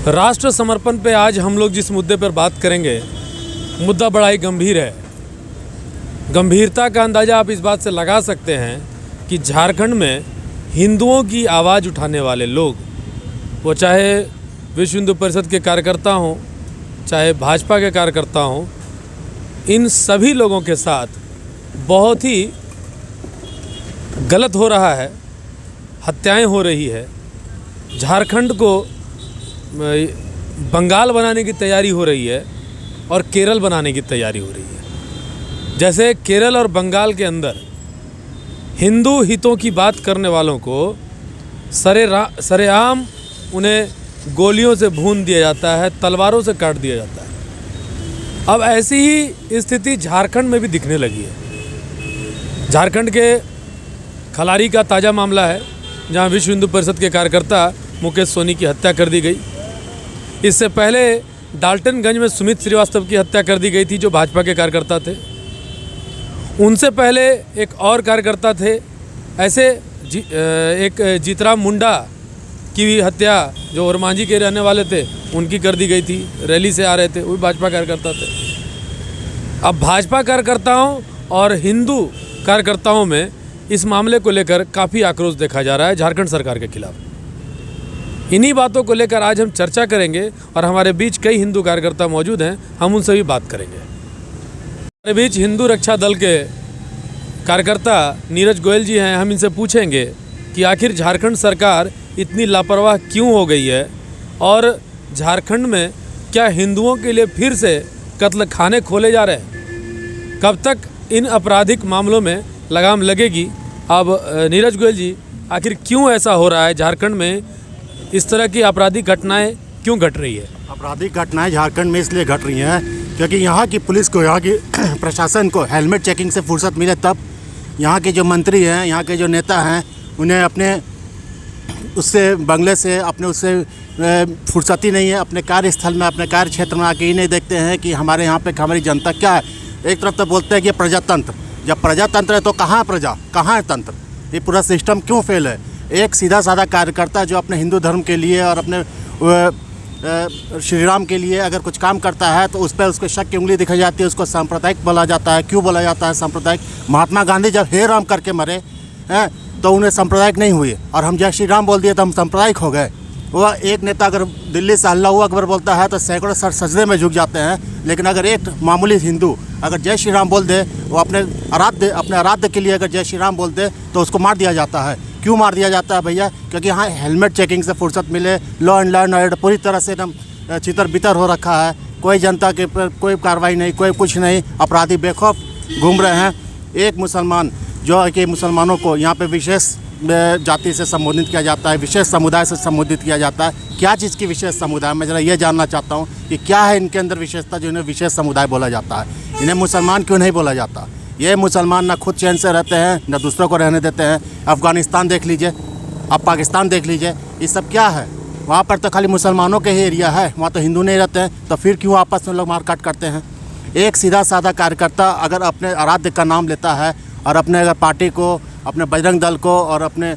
राष्ट्र समर्पण पे आज हम लोग जिस मुद्दे पर बात करेंगे, मुद्दा बड़ा ही गंभीर है। गंभीरता का अंदाज़ा आप इस बात से लगा सकते हैं कि झारखंड में हिंदुओं की आवाज़ उठाने वाले लोग, वो चाहे विश्व हिंदू परिषद के कार्यकर्ता हों, चाहे भाजपा के कार्यकर्ता हों, इन सभी लोगों के साथ बहुत ही गलत हो रहा है, हत्याएं हो रही है। झारखंड को बंगाल बनाने की तैयारी हो रही है और केरल बनाने की तैयारी हो रही है। जैसे केरल और बंगाल के अंदर हिंदू हितों की बात करने वालों को सरेआम उन्हें गोलियों से भून दिया जाता है, तलवारों से काट दिया जाता है। अब ऐसी ही स्थिति झारखंड में भी दिखने लगी है। झारखंड के खलारी का ताज़ा मामला है, जहां विश्व हिंदू परिषद के कार्यकर्ता मुकेश सोनी की हत्या कर दी गई। इससे पहले डाल्टनगंज में सुमित श्रीवास्तव की हत्या कर दी गई थी, जो भाजपा के कार्यकर्ता थे। उनसे पहले एक और कार्यकर्ता थे, ऐसे एक जीतराम मुंडा की भी हत्या, जो ओरमांझी के रहने वाले थे, उनकी कर दी गई थी। रैली से आ रहे थे, वो भी भाजपा कार्यकर्ता थे। अब भाजपा कार्यकर्ताओं और हिंदू कार्यकर्ताओं में इस मामले को लेकर काफ़ी आक्रोश देखा जा रहा है झारखंड सरकार के खिलाफ। इन्हीं बातों को लेकर आज हम चर्चा करेंगे और हमारे बीच कई हिंदू कार्यकर्ता मौजूद हैं, हम उनसे भी बात करेंगे। हमारे बीच हिंदू रक्षा दल के कार्यकर्ता नीरज गोयल जी हैं। हम इनसे पूछेंगे कि आखिर झारखंड सरकार इतनी लापरवाह क्यों हो गई है और झारखंड में क्या हिंदुओं के लिए फिर से कत्ल खाने खोले जा रहे हैं? कब तक इन आपराधिक मामलों में लगाम लगेगी? अब नीरज गोयल जी, आखिर क्यों ऐसा हो रहा है झारखंड में? इस तरह की आपराधिक घटनाएं क्यों घट रही है? आपराधिक घटनाएं झारखंड में इसलिए घट रही हैं क्योंकि यहाँ की पुलिस को, यहाँ की प्रशासन को हेलमेट चेकिंग से फुर्सत मिले तब। यहाँ के जो मंत्री हैं, यहाँ के जो नेता हैं, उन्हें अपने उससे बंगले से अपने उससे फुर्सत ही नहीं है। अपने कार्यस्थल में, अपने कार्य क्षेत्र में आके ही नहीं देखते हैं कि हमारे यहाँ पे हमारी जनता क्या है। एक तरफ तो बोलते हैं कि प्रजातंत्र, जब प्रजातंत्र है तो कहाँ है प्रजा, कहाँ है तंत्र? ये पूरा सिस्टम क्यों फेल है? एक सीधा साधा कार्यकर्ता जो अपने हिंदू धर्म के लिए और अपने श्री राम के लिए अगर कुछ काम करता है तो उस पर उसको शक की उंगली दिखाई जाती है, उसको सांप्रदायिक बोला जाता है। क्यों बोला जाता है सांप्रदायिक? महात्मा गांधी जब हे राम करके मरे हैं तो उन्हें सांप्रदायिक नहीं हुए, और हम जय श्री राम बोल दिए तो हम सांप्रदायिक हो गए। वह एक नेता अगर दिल्ली से अल्लाह अकबर बोलता है तो सैकड़ों सर सजदे में झुक जाते हैं, लेकिन अगर एक मामूली हिंदू अगर जय श्री राम बोल दे, वो अपने आराध्य के लिए अगर जय श्री राम बोल दे तो उसको मार दिया जाता है। क्यों मार दिया जाता है भैया? क्योंकि यहाँ हेलमेट चेकिंग से फुर्सत मिले। लॉ एंड ऑर्डर पूरी तरह से एकदम चितर बितर हो रखा है। कोई जनता के पर कोई कार्रवाई नहीं, कोई कुछ नहीं। अपराधी बेखौफ घूम रहे हैं। एक मुसलमान जो है कि मुसलमानों को यहाँ पे विशेष जाति से संबोधित किया जाता है, विशेष समुदाय से संबोधित किया जाता है। क्या चीज़ की विशेष समुदाय? मैं ज़रा ये जानना चाहता हूँ कि क्या है इनके अंदर विशेषता जो इन्हें विशेष समुदाय बोला जाता है? इन्हें मुसलमान क्यों नहीं बोला जाता? ये मुसलमान ना खुद चैन से रहते हैं, ना दूसरों को रहने देते हैं। अफ़गानिस्तान देख लीजिए, अब पाकिस्तान देख लीजिए, ये सब क्या है? वहाँ पर तो खाली मुसलमानों के ही एरिया है, वहाँ तो हिंदू नहीं रहते हैं। तो फिर क्यों आपस में लोग मारकाट करते हैं? एक सीधा साधा कार्यकर्ता अगर अपने आराध्य का नाम लेता है और अपने अगर पार्टी को, अपने बजरंग दल को और अपने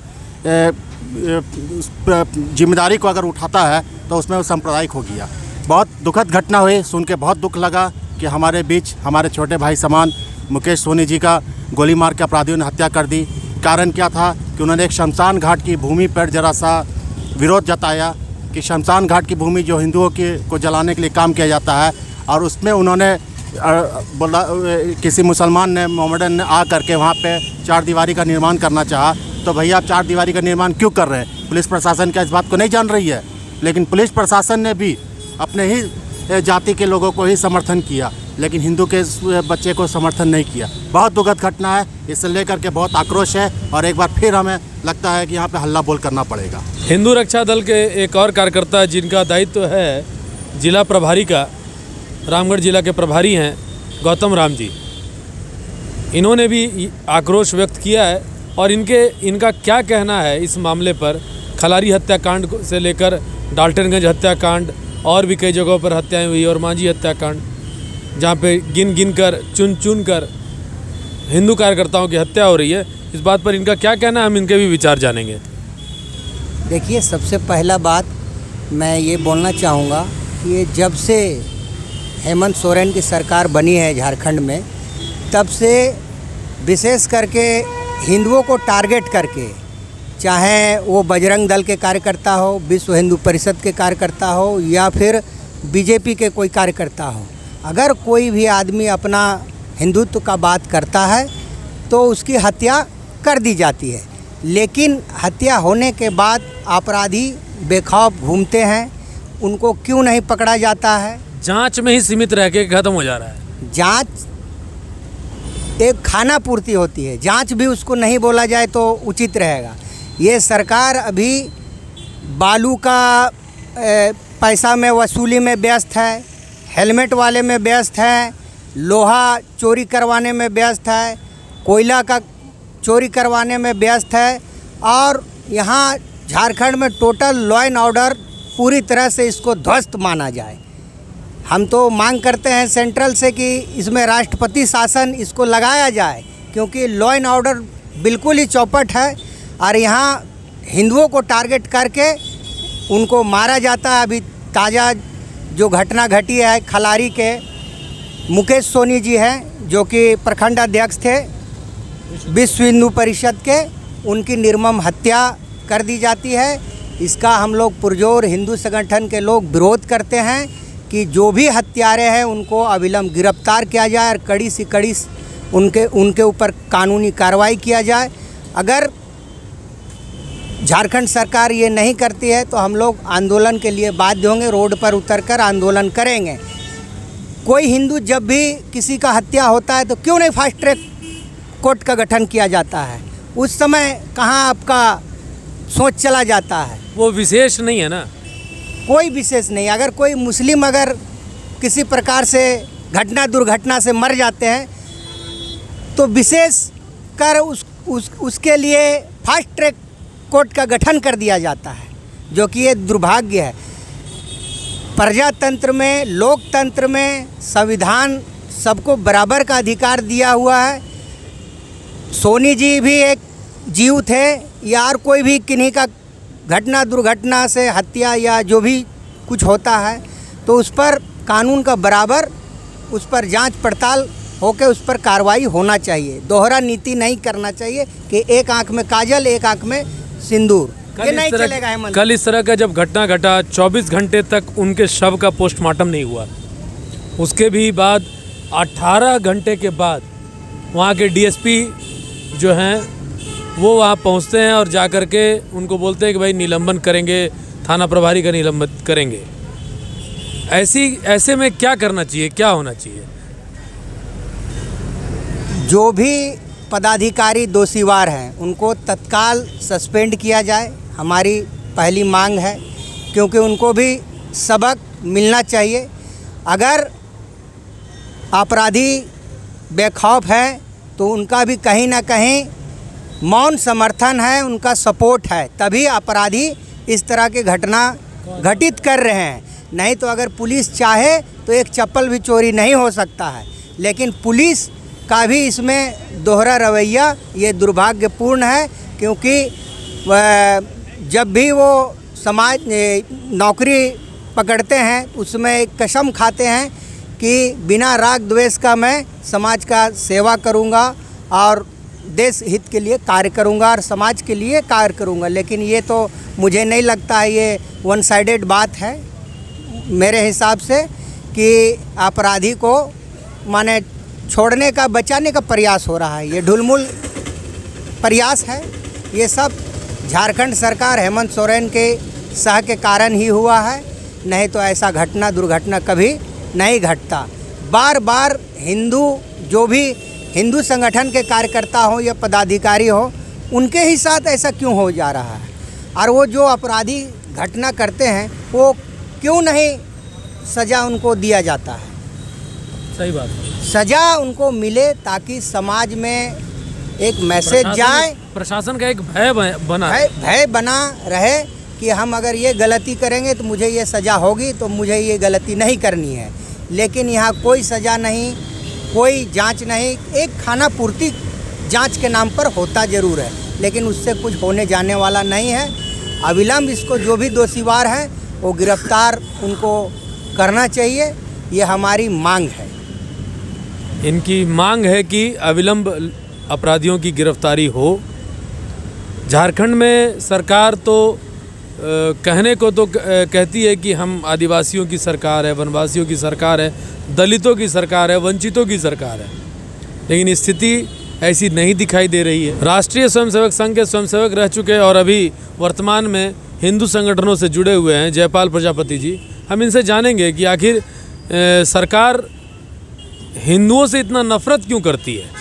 जिम्मेदारी को अगर उठाता है तो उसमें वो सांप्रदायिक हो गया। बहुत दुखद घटना हुई, सुन के बहुत दुख लगा कि हमारे बीच हमारे छोटे भाई समान मुकेश सोनी जी का गोली मार के अपराधियों ने हत्या कर दी। कारण क्या था कि उन्होंने एक शमशान घाट की भूमि पर जरा सा विरोध जताया कि शमशान घाट की भूमि जो हिंदुओं को जलाने के लिए काम किया जाता है, और उसमें उन्होंने बोला, किसी मुसलमान ने, मोहम्मदन ने आ करके वहाँ पे चार दीवारी का निर्माण करना चाहा। तो भैया, आप चार दीवारी का निर्माण क्यों कर रहे हैं? पुलिस प्रशासन क्या इस बात को नहीं जान रही है? लेकिन पुलिस प्रशासन ने भी अपने ही जाति के लोगों को ही समर्थन किया, लेकिन हिंदू के बच्चे को समर्थन नहीं किया। बहुत दुखद घटना है, इसे लेकर के बहुत आक्रोश है और एक बार फिर हमें लगता है कि यहाँ पे हल्ला बोल करना पड़ेगा। हिंदू रक्षा दल के एक और कार्यकर्ता जिनका दायित्व है जिला प्रभारी का, रामगढ़ जिला के प्रभारी हैं गौतम राम जी, इन्होंने भी आक्रोश व्यक्त किया है और इनका क्या कहना है इस मामले पर? खलारी हत्याकांड से लेकर डाल्टनगंज हत्याकांड और भी कई जगहों पर हत्याएं हुई, और मांझी हत्याकांड, जहाँ पे गिन कर चुन कर हिंदू कार्यकर्ताओं की हत्या हो रही है। इस बात पर इनका क्या कहना है, हम इनके भी विचार जानेंगे। देखिए, सबसे पहला बात मैं ये बोलना चाहूँगा कि ये जब से हेमंत सोरेन की सरकार बनी है झारखंड में, तब से विशेष करके हिंदुओं को टारगेट करके, चाहे वो बजरंग दल के कार्यकर्ता हो, विश्व हिंदू परिषद के कार्यकर्ता हो या फिर बीजेपी के कोई कार्यकर्ता हो, अगर कोई भी आदमी अपना हिंदुत्व का बात करता है तो उसकी हत्या कर दी जाती है। लेकिन हत्या होने के बाद अपराधी बेखौफ घूमते हैं, उनको क्यों नहीं पकड़ा जाता है? जांच में ही सीमित रह के ख़त्म हो जा रहा है। जांच एक खाना पूर्ति होती है, जांच भी उसको नहीं बोला जाए तो उचित रहेगा। ये सरकार अभी बालू का पैसा में वसूली में व्यस्त है, हेलमेट वाले में व्यस्त है, लोहा चोरी करवाने में व्यस्त है, कोयला का चोरी करवाने में व्यस्त है। और यहाँ झारखंड में टोटल लॉ एंड ऑर्डर पूरी तरह से इसको ध्वस्त माना जाए। हम तो मांग करते हैं सेंट्रल से कि इसमें राष्ट्रपति शासन इसको लगाया जाए, क्योंकि लॉ एंड ऑर्डर बिल्कुल ही चौपट है और यहाँ हिंदुओं को टारगेट करके उनको मारा जाता है। अभी ताज़ा जो घटना घटी है, खलारी के मुकेश सोनी जी हैं जो कि प्रखंड अध्यक्ष थे विश्व हिंदू परिषद के, उनकी निर्मम हत्या कर दी जाती है। इसका हम लोग पुरजोर हिंदू संगठन के लोग विरोध करते हैं कि जो भी हत्यारे हैं उनको अविलंब गिरफ्तार किया जाए और कड़ी से कड़ी उनके ऊपर कानूनी कार्रवाई किया जाए। अगर झारखंड सरकार ये नहीं करती है तो हम लोग आंदोलन के लिए बाध्य होंगे, रोड पर उतरकर आंदोलन करेंगे। कोई हिंदू जब भी किसी का हत्या होता है तो क्यों नहीं फास्ट ट्रैक कोर्ट का गठन किया जाता है? उस समय कहाँ आपका सोच चला जाता है? वो विशेष नहीं है ना, कोई विशेष नहीं। अगर कोई मुस्लिम अगर किसी प्रकार से घटना दुर्घटना से मर जाते हैं तो विशेष कर उसके लिए फास्ट ट्रैक कोर्ट का गठन कर दिया जाता है, जो कि ये दुर्भाग्य है। प्रजातंत्र में, लोकतंत्र में संविधान सबको बराबर का अधिकार दिया हुआ है। सोनी जी भी एक जीव थे या और कोई भी किन्हीं का घटना दुर्घटना से हत्या या जो भी कुछ होता है तो उस पर कानून का बराबर उस पर जांच पड़ताल होकर उस पर कार्रवाई होना चाहिए। दोहरा नीति नहीं करना चाहिए कि एक आंख में काजल एक आंख में सिंदूर, ये नहीं चलेगा। हेमंत, कल इस तरह का जब घटना घटा 24 घंटे तक उनके शव का पोस्टमार्टम नहीं हुआ। उसके भी बाद 18 घंटे के बाद वहाँ के डीएसपी जो हैं वो वहाँ पहुँचते हैं और जा कर के उनको बोलते हैं कि भाई निलंबन करेंगे, थाना प्रभारी का निलंबन करेंगे। ऐसे में क्या करना चाहिए, क्या होना चाहिए? जो भी पदाधिकारी दोषीवार हैं उनको तत्काल सस्पेंड किया जाए, हमारी पहली मांग है, क्योंकि उनको भी सबक मिलना चाहिए। अगर अपराधी बेखौफ है तो उनका भी कहीं ना कहीं मौन समर्थन है, उनका सपोर्ट है, तभी अपराधी इस तरह के घटना घटित कर रहे हैं। नहीं तो अगर पुलिस चाहे तो एक चप्पल भी चोरी नहीं हो सकता है। लेकिन पुलिस का भी इसमें दोहरा रवैया ये दुर्भाग्यपूर्ण है, क्योंकि जब भी वो समाज नौकरी पकड़ते हैं उसमें एक कसम खाते हैं कि बिना राग द्वेष का मैं समाज का सेवा करूंगा और देश हित के लिए कार्य करूंगा और समाज के लिए कार्य करूंगा। लेकिन ये तो मुझे नहीं लगता है, ये वन साइडेड बात है मेरे हिसाब से, कि अपराधी को माने छोड़ने का, बचाने का प्रयास हो रहा है। ये ढुलमुल प्रयास है। ये सब झारखंड सरकार हेमंत सोरेन के सह के कारण ही हुआ है, नहीं तो ऐसा घटना दुर्घटना कभी नहीं घटता। बार बार जो भी हिंदू संगठन के कार्यकर्ता हो या पदाधिकारी हो, उनके ही साथ ऐसा क्यों हो जा रहा है? और वो जो अपराधी घटना करते हैं वो क्यों नहीं सज़ा उनको दिया जाता है? सही बात है, सज़ा उनको मिले ताकि समाज में एक मैसेज जाए, प्रशासन का एक भय बना रहे कि हम अगर ये गलती करेंगे तो मुझे ये सज़ा होगी, तो मुझे ये गलती नहीं करनी है। लेकिन यहाँ कोई सज़ा नहीं, कोई जांच नहीं। एक खाना पूर्ति जांच के नाम पर होता ज़रूर है, लेकिन उससे कुछ होने जाने वाला नहीं है। अविलंब इसको जो भी दोषीवार हैं वो गिरफ्तार उनको करना चाहिए, ये हमारी मांग है। इनकी मांग है कि अविलंब अपराधियों की गिरफ्तारी हो। झारखंड में सरकार तो कहने को तो कहती है कि हम आदिवासियों की सरकार है, वनवासियों की सरकार है, दलितों की सरकार है, वंचितों की सरकार है, लेकिन स्थिति ऐसी नहीं दिखाई दे रही है। राष्ट्रीय स्वयंसेवक संघ के स्वयंसेवक रह चुके हैं और अभी वर्तमान में हिंदू संगठनों से जुड़े हुए हैं जयपाल प्रजापति जी। हम इनसे जानेंगे कि आखिर सरकार हिंदुओं से इतना नफरत क्यों करती है।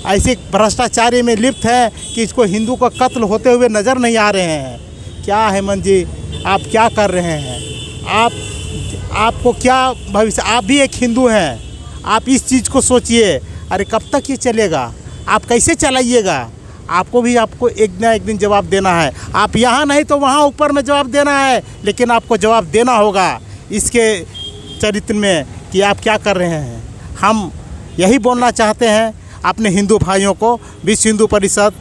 ऐसे भ्रष्टाचारी में लिप्त है कि इसको हिंदू का कत्ल होते हुए नज़र नहीं आ रहे हैं। क्या हेमंत जी, आप क्या कर रहे हैं? आपको क्या भविष्य? आप भी एक हिंदू हैं, आप इस चीज़ को सोचिए। अरे कब तक ये चलेगा? आप कैसे चलाइएगा? आपको एक ना एक दिन जवाब देना है। आप यहाँ नहीं तो वहाँ ऊपर में जवाब देना है, लेकिन आपको जवाब देना होगा इसके चरित्र में कि आप क्या कर रहे हैं। हम यही बोलना चाहते हैं अपने हिंदू भाइयों को, विश्व हिंदू परिषद,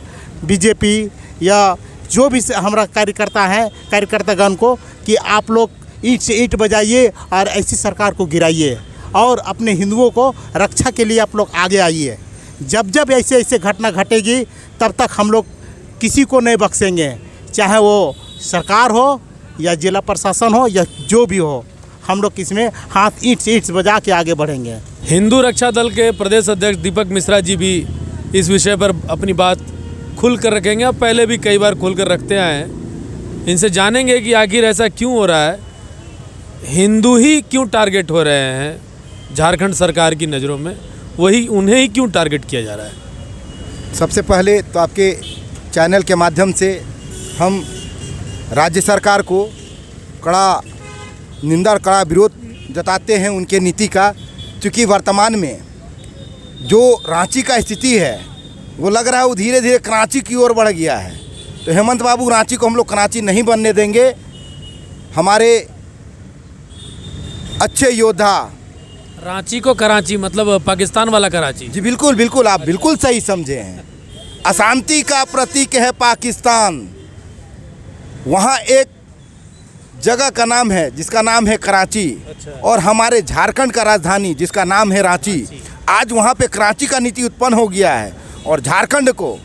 बीजेपी या जो भी हमारा कार्यकर्तागण को, कि आप लोग ईंट से ईंट बजाइए और ऐसी सरकार को गिराइए और अपने हिंदुओं को रक्षा के लिए आप लोग आगे आइए। जब जब ऐसे घटना घटेगी तब तक हम लोग किसी को नहीं बख्शेंगे, चाहे वो सरकार हो या जिला प्रशासन हो या जो भी हो। हम लोग इसमें हाथ ईंट से ईंट बजा के आगे बढ़ेंगे। हिंदू रक्षा दल के प्रदेश अध्यक्ष दीपक मिश्रा जी भी इस विषय पर अपनी बात खुल कर रखेंगे। अब पहले भी कई बार खुल कर रखते आए हैं। इनसे जानेंगे कि आखिर ऐसा क्यों हो रहा है, हिंदू ही क्यों टारगेट हो रहे हैं झारखंड सरकार की नज़रों में, वही उन्हें ही क्यों टारगेट किया जा रहा है। सबसे पहले तो आपके चैनल के माध्यम से हम राज्य सरकार को कड़ा निंदा और कड़ा विरोध जताते हैं उनके नीति का, क्योंकि वर्तमान में जो रांची का स्थिति है वो लग रहा है वो धीरे धीरे कराची की ओर बढ़ गया है। तो हेमंत बाबू, रांची को हम लोग कराची नहीं बनने देंगे। हमारे अच्छे योद्धा, रांची को कराची मतलब पाकिस्तान वाला कराची? जी बिल्कुल बिल्कुल, आप बिल्कुल सही समझे हैं। अशांति का प्रतीक है पाकिस्तान। वहाँ एक जगह का नाम है जिसका नाम है कराची। अच्छा। और हमारे झारखंड का राजधानी जिसका नाम है रांची। आज वहाँ पे कराची का नीति उत्पन्न हो गया है और झारखंड को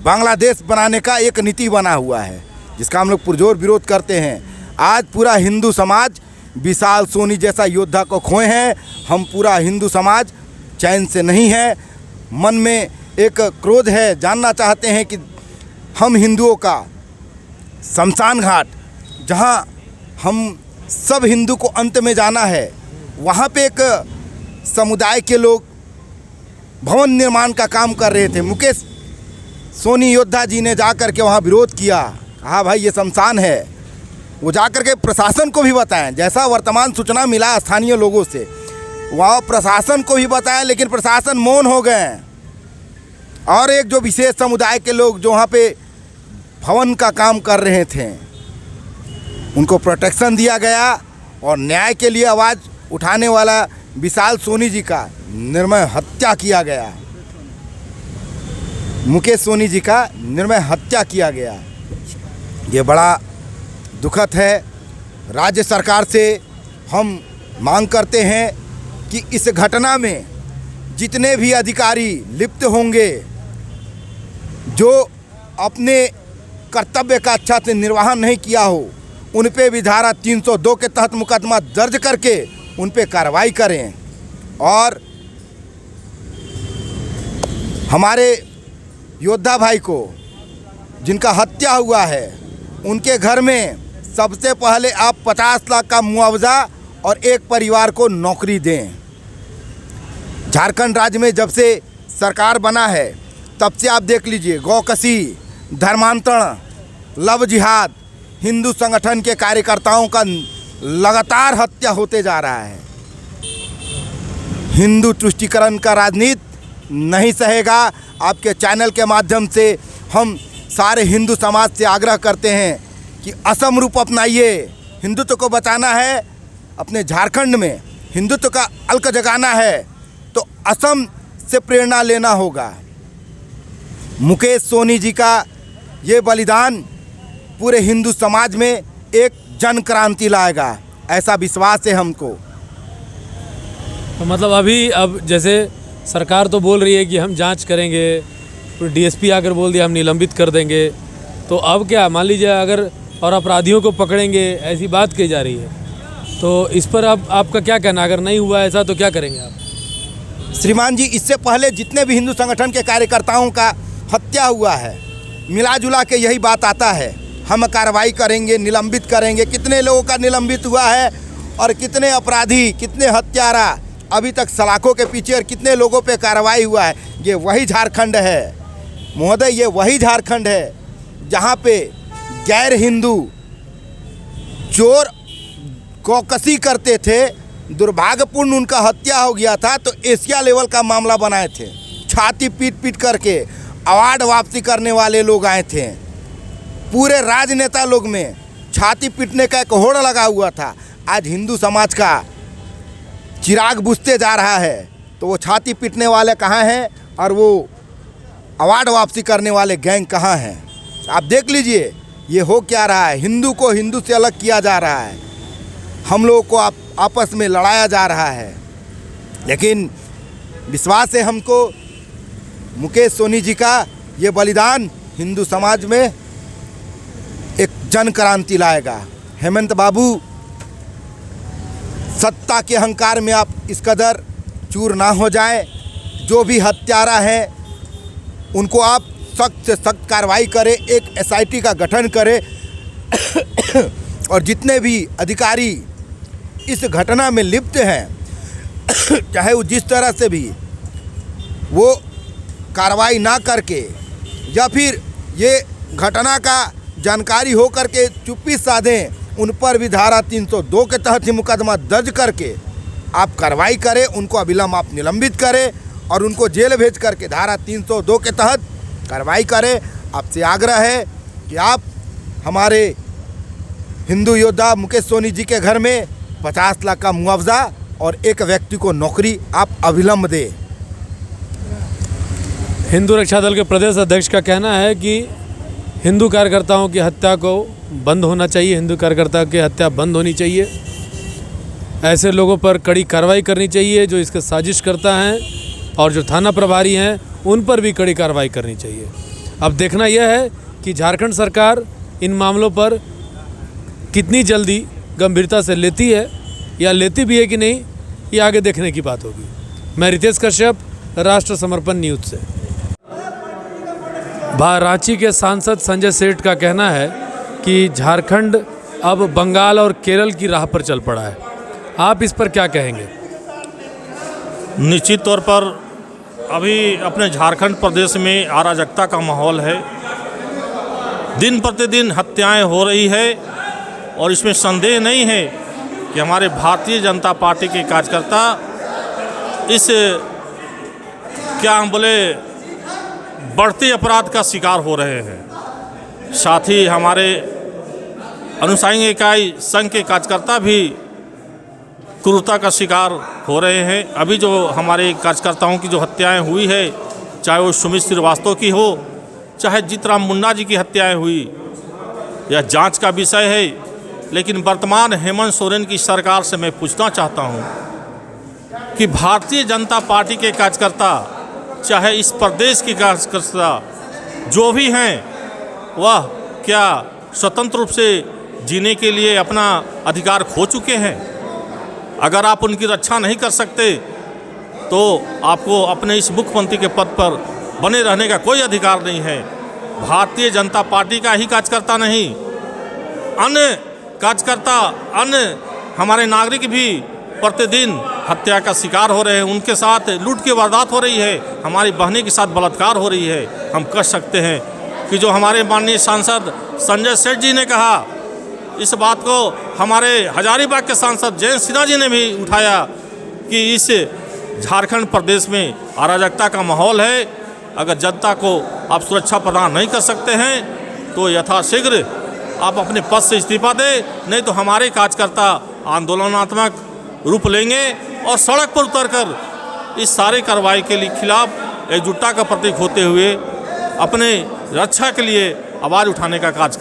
बांग्लादेश बनाने का एक नीति बना हुआ है, जिसका हम लोग पुरजोर विरोध करते हैं। आज पूरा हिंदू समाज विशाल सोनी जैसा योद्धा को खोए हैं। हम पूरा हिंदू समाज चैन से नहीं है, मन में एक क्रोध है। जानना चाहते हैं कि हम हिंदुओं का शमशान घाट, जहां हम सब हिंदू को अंत में जाना है, वहां पे एक समुदाय के लोग भवन निर्माण का काम कर रहे थे। मुकेश सोनी योद्धा जी ने जाकर के वहां विरोध किया, कहा भाई ये शमशान है। वो जाकर के प्रशासन को भी बताएं, जैसा वर्तमान सूचना मिला स्थानीय लोगों से, वह प्रशासन को भी बताया, लेकिन प्रशासन मौन हो गए। और एक जो विशेष समुदाय के लोग जो वहाँ पे भवन का काम कर रहे थे, उनको प्रोटेक्शन दिया गया और न्याय के लिए आवाज़ उठाने वाला विशाल सोनी जी का निर्मम हत्या किया गया। मुकेश सोनी जी का निर्मम हत्या किया गया। ये बड़ा दुखद है। राज्य सरकार से हम मांग करते हैं कि इस घटना में जितने भी अधिकारी लिप्त होंगे, जो अपने कर्तव्य का अच्छा से निर्वहन नहीं किया हो, उन पे भी धारा 302 के तहत मुकदमा दर्ज करके उन पे कार्रवाई करें। और हमारे योद्धा भाई को जिनका हत्या हुआ है, उनके घर में सबसे पहले आप 50 लाख का मुआवजा और एक परिवार को नौकरी दें। झारखंड राज्य में जब से सरकार बना है तब से आप देख लीजिए, गौकसी, धर्मांतरण, लव जिहाद, हिंदू संगठन के कार्यकर्ताओं का लगातार हत्या होते जा रहा है। हिंदू तुष्टीकरण का राजनीति नहीं सहेगा। आपके चैनल के माध्यम से हम सारे हिंदू समाज से आग्रह करते हैं कि असम रूप अपनाइए। हिंदुत्व को बचाना है, अपने झारखंड में हिंदुत्व का अलख जगाना है तो असम से प्रेरणा लेना होगा। मुकेश सोनी जी का ये बलिदान पूरे हिंदू समाज में एक जन क्रांति लाएगा, ऐसा विश्वास है हमको। तो मतलब अब जैसे सरकार तो बोल रही है कि हम जांच करेंगे, तो डीएसपी आकर बोल दिया हम निलंबित कर देंगे, तो अब क्या मान लीजिए अगर और अपराधियों को पकड़ेंगे, ऐसी बात कही जा रही है, तो इस पर अब आपका क्या कहना? अगर नहीं हुआ ऐसा तो क्या करेंगे आप? श्रीमान जी, इससे पहले जितने भी हिंदू संगठन के कार्यकर्ताओं का हत्या हुआ है, मिला जुला के यही बात आता है, हम कार्रवाई करेंगे, निलंबित करेंगे। कितने लोगों का निलंबित हुआ है और कितने अपराधी, कितने हत्यारा अभी तक सलाखों के पीछे और कितने लोगों पे कार्रवाई हुआ है। ये वही झारखंड है महोदय, ये वही झारखंड है जहाँ पे गैर हिंदू चोर कौकसी करते थे, दुर्भाग्यपूर्ण उनका हत्या हो गया था, तो एशिया लेवल का मामला बनाए थे। छाती पीट पीट करके अवार्ड वापसी करने वाले लोग आए थे। पूरे राजनेता लोग में छाती पीटने का एक होड़ लगा हुआ था। आज हिंदू समाज का चिराग बुझते जा रहा है, तो वो छाती पीटने वाले कहाँ हैं और वो अवार्ड वापसी करने वाले गैंग कहाँ हैं? आप देख लीजिए ये हो क्या रहा है। हिंदू को हिंदू से अलग किया जा रहा है, हम लोगों को आपस में लड़ाया जा रहा है। लेकिन विश्वास है हमको, मुकेश सोनी जी का ये बलिदान हिंदू समाज में एक जन क्रांति लाएगा। हेमंत बाबू, सत्ता के अहंकार में आप इस कदर चूर ना हो जाए। जो भी हत्यारा हैं उनको आप सख्त से सख्त कार्रवाई करें, एक एसआईटी का गठन करें और जितने भी अधिकारी इस घटना में लिप्त हैं चाहे वो जिस तरह से भी वो कार्रवाई ना करके या फिर ये घटना का जानकारी हो करके चुप्पी साधें, उन पर भी धारा 302 के तहत ही मुकदमा दर्ज करके आप कार्रवाई करें, उनको अविलंब आप निलंबित करें और उनको जेल भेज करके धारा 302 के तहत कार्रवाई करें। आपसे आग्रह है कि आप हमारे हिंदू योद्धा मुकेश सोनी जी के घर में 50 लाख का मुआवजा और एक व्यक्ति को नौकरी आप अविलंब दें। हिंदू रक्षा दल के प्रदेश अध्यक्ष का कहना है कि हिंदू कार्यकर्ताओं की हत्या को बंद होना चाहिए, हिंदू कार्यकर्ता की हत्या बंद होनी चाहिए। ऐसे लोगों पर कड़ी कार्रवाई करनी चाहिए जो इसके साजिश करता है, और जो थाना प्रभारी हैं उन पर भी कड़ी कार्रवाई करनी चाहिए। अब देखना यह है कि झारखंड सरकार इन मामलों पर कितनी जल्दी गंभीरता से लेती है, या लेती भी है कि नहीं, ये आगे देखने की बात होगी। मैं रितेश कश्यप, राष्ट्र समर्पण न्यूज़ से। रांची के सांसद संजय सेठ का कहना है कि झारखंड अब बंगाल और केरल की राह पर चल पड़ा है। आप इस पर क्या कहेंगे? निश्चित तौर पर अभी अपने झारखंड प्रदेश में अराजकता का माहौल है। दिन प्रतिदिन हत्याएं हो रही है और इसमें संदेह नहीं है कि हमारे भारतीय जनता पार्टी के कार्यकर्ता इस क्या हम बोले बढ़ते अपराध का शिकार हो रहे हैं। साथ ही हमारे अनुसांगिक इकाई संघ के कार्यकर्ता भी क्रूरता का शिकार हो रहे हैं। अभी जो हमारे कार्यकर्ताओं की जो हत्याएं हुई है, चाहे वो सुमित श्रीवास्तव की हो, चाहे जीतराम मुंडा जी की हत्याएं हुई, यह जांच का विषय है। लेकिन वर्तमान हेमंत सोरेन की सरकार से मैं पूछना चाहता हूं कि भारतीय जनता पार्टी के कार्यकर्ता, चाहे इस प्रदेश के कार्यकर्ता जो भी हैं, वह क्या स्वतंत्र रूप से जीने के लिए अपना अधिकार खो चुके हैं? अगर आप उनकी रक्षा नहीं कर सकते तो आपको अपने इस मुख्यमंत्री के पद पर बने रहने का कोई अधिकार नहीं है। भारतीय जनता पार्टी का ही कार्यकर्ता नहीं, अन्य कार्यकर्ता, अन्य हमारे नागरिक भी प्रतिदिन हत्या का शिकार हो रहे हैं। उनके साथ लूट की वारदात हो रही है, हमारी बहनें के साथ बलात्कार हो रही है। हम कह सकते हैं कि जो हमारे माननीय सांसद संजय सेठ जी ने कहा, इस बात को हमारे हजारीबाग के सांसद जयंत सिन्हा जी ने भी उठाया कि इस झारखंड प्रदेश में अराजकता का माहौल है। अगर जनता को आप सुरक्षा प्रदान नहीं कर सकते हैं तो यथाशीघ्र आप अपने पद से इस्तीफा दें, नहीं तो हमारे कार्यकर्ता आंदोलनात्मक रूप लेंगे और सड़क पर उतरकर इस सारे कार्रवाई के लिए खिलाफ एकजुटता का प्रतीक होते हुए अपने रक्षा के लिए आवाज़ उठाने का कार्य करें।